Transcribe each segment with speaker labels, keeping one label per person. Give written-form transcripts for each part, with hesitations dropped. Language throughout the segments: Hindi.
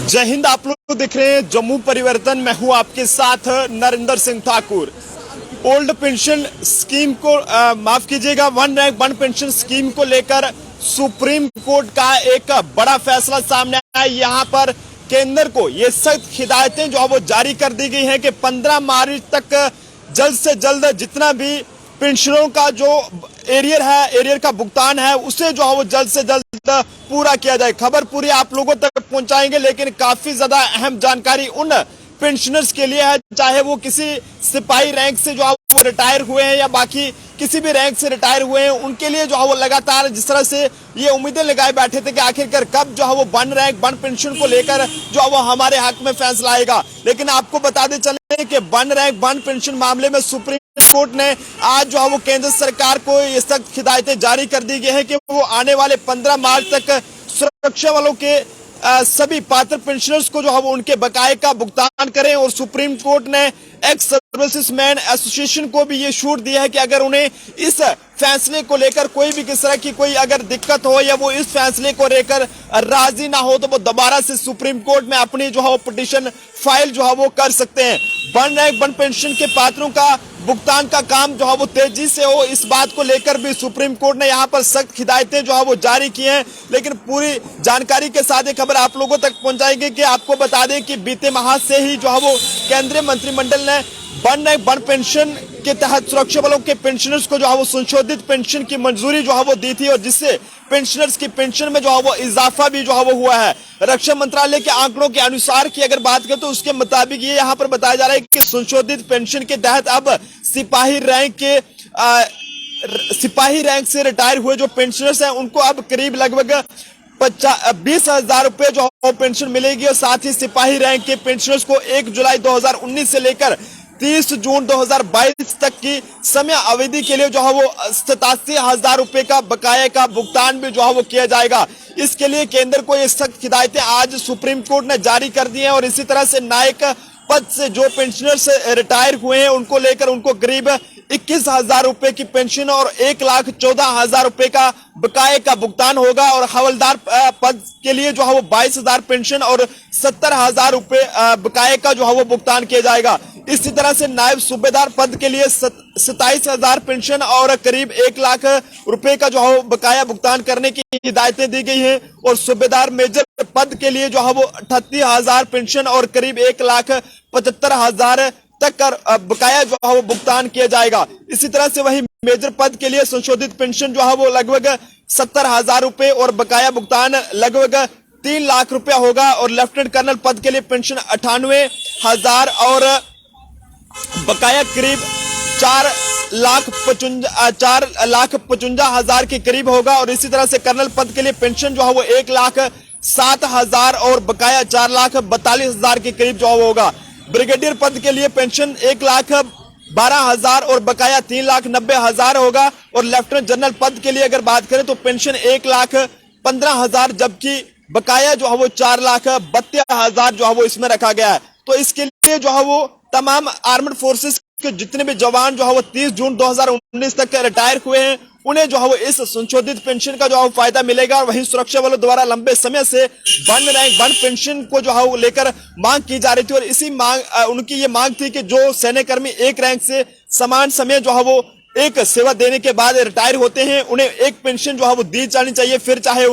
Speaker 1: जय हिंद। आप लोग देख रहे हैं जम्मू परिवर्तन। मैं हूं आपके साथ Narendra Singh Thakur. Old pension scheme को माफ कीजिएगा, one rank one pension scheme को लेकर सुप्रीम कोर्ट का एक बड़ा फैसला सामने आया। यहां पर केंद्र को ये सख्त हिदायतें जो है वो जारी कर दी गई हैं कि 15 मार्च तक जल्द से जल्द जितना भी पेंशनरों का जो एरियर का भुगतान है उसे जो है वो जल्द से जल्द पूरा किया जाए। खबर पूरी आप लोगों तक पहुंचाएंगे, लेकिन काफी ज्यादा अहम जानकारी उन पेंशनर्स के लिए है, चाहे वो किसी सिपाही रैंक से जो है वो रिटायर हुए हैं या बाकी किसी भी रैंक से रिटायर हुए हैं। उनके लिए जो है वो लगातार जिस तरह से ये उम्मीदें लगाए बैठे थे कि आखिरकार कब जो है वो वन रैंक वन पेंशन को लेकर जो है वो हमारे हक में फैसला आएगा। लेकिन आपको बताते चले कि वन रैंक वन पेंशन मामले में सुप्रीम कोर्ट ने आज जो है वो केंद्र सरकार को ये सख्त हिदायतें जारी कर दी गई है कि वो आने वाले 15 मार्च तक सुरक्षा वालों के सभी पात्र पेंशनर्स को जो है वो उनके बकाये का भुगतान करें। और सुप्रीम कोर्ट ने एक्स सर्विसेजमैन एसोसिएशन को भी ये छूट दी है कि अगर उन्हें इस फैसले को लेकर कोई भी किस तरह की कोई अगर दिक्कत हो या वो इस फैसले को लेकर राजी ना हो तो वो दोबारा से सुप्रीम कोर्ट में अपनी जो है वो पिटीशन फाइल जो है वो कर सकते हैं। वन रैंक वन पेंशन के पात्रों का भुगतान का काम जो है वो तेजी से हो, इस बात को लेकर भी सुप्रीम कोर्ट ने यहाँ पर सख्त हिदायतें जो है वो जारी की हैं। लेकिन पूरी जानकारी के साथ ये खबर आप लोगों तक पहुंचाएंगे कि आपको बता दें कि बीते माह से ही जो है वो केंद्रीय मंत्रिमंडल ने वन रैंक वन पेंशन के तहत सुरक्षा बलों के पेंशनर्स को जो है वो संशोधित पेंशन की मंजूरी जो है वो दी थी और जिससे पेंशनर्स की पेंशन में जो है वो इजाफा भी जो है वो हुआ है। रक्षा मंत्रालय के आंकड़ों के अनुसार की अगर बात करें तो उसके मुताबिक ये यहाँ पर बताया जा रहा है कि संशोधित पेंशन के तहत अब सिपाही रैंक से रिटायर हुए जो पेंशनर्स हैं उनको अब करीब लगभग 20,000 रुपए जो पेंशन मिलेगी। और साथ ही सिपाही रैंक के पेंशनर्स को 1 जुलाई 2019 से लेकर 30 जून 2022 तक की समय अवधि के लिए जो है वो 87,000 रुपए का बकाये का भुगतान भी जो है वो किया जाएगा। इसके लिए केंद्र को ये सख्त हिदायतें आज सुप्रीम कोर्ट ने जारी कर दी हैं। और इसी तरह से नायक पद से जो पेंशनर्स रिटायर हुए हैं उनको लेकर उनको करीब 21,000 रुपए की पेंशन और 1,14,000 रुपए का बकाये का भुगतान होगा। और हवलदार पद के लिए जो है वो 22,000 पेंशन और 70,000 रुपए बकाये का जो है वो भुगतान किया जाएगा। इसी तरह से नायब सूबेदार पद के लिए 27,000 पेंशन और करीब 1 लाख रुपए का जो है बकाया भुगतान करने की हिदायतें दी गई हैं। और सूबेदार मेजर पद के लिए जो है वो 38,000 पेंशन और करीब 1,75,000 तक का बकाया जो है वो भुगतान किया जाएगा। इसी तरह से वही मेजर पद के लिए संशोधित पेंशन जो है वो लगभग 70,000 रुपए और बकाया भुगतान लगभग 3 लाख रुपया होगा। और लेफ्टिनेंट कर्नल पद के लिए पेंशन 98,000 और बकाया करीब 4,55,000 के करीब होगा। और इसी तरह से कर्नल पद के लिए पेंशन जो है वो 1,07,000 और बकाया 4,42,000 के करीब जो होगा। ब्रिगेडियर पद के लिए पेंशन 1,12,000 और बकाया 3,90,000 होगा। और लेफ्टिनेंट जनरल पद के लिए अगर बात करें तो पेंशन 1,15,000 जबकि बकाया जो है वो 4,32,000 जो है वो इसमें रखा गया है। तो इसके लिए जो है वो तमाम आर्मड फोर्सेस के जितने भी जवान जो है वो 30 जून 2019 तक रिटायर हुए हैं उन्हें जो है वो इस संशोधित पेंशन का जो है फायदा मिलेगा। और वहीं सुरक्षा बलों द्वारा लंबे समय से वन रैंक वन पेंशन को जो है वो लेकर मांग की जा रही थी। और इसी उनकी ये मांग थी कि जो सैन्यकर्मी एक रैंक से समान समय जो है वो एक सेवा देने के बाद रिटायर होते हैं उन्हें एक पेंशन जो है वो दी जानी चाहिए, फिर चाहे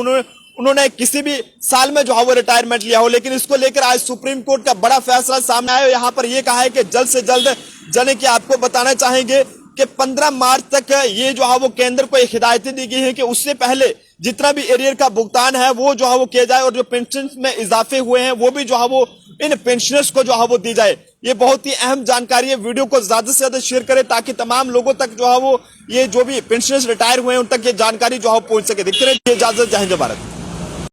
Speaker 1: उन्होंने किसी भी साल में जो है वो रिटायरमेंट लिया हो। लेकिन इसको लेकर आज सुप्रीम कोर्ट का बड़ा फैसला सामने आया। यहाँ पर यह कहा है कि जल्द से जल्द जाने की आपको बताना चाहेंगे कि 15 मार्च तक ये जो है वो केंद्र को एक हिदायतें दी गई है कि उससे पहले जितना भी एरियर का भुगतान है वो जो है वो किया जाए और जो पेंशन में इजाफे हुए हैं वो भी जो है वो इन पेंशनर्स को जो है वो दी जाए। ये बहुत ही अहम जानकारी है। वीडियो को ज्यादा से ज्यादा शेयर करें ताकि तमाम लोगों तक जो है वो ये जो भी पेंशनर्स रिटायर हुए हैं उन तक ये जानकारी जो है पहुंच सके। देखते रहिए, इजाजत, जय हिंद भारत।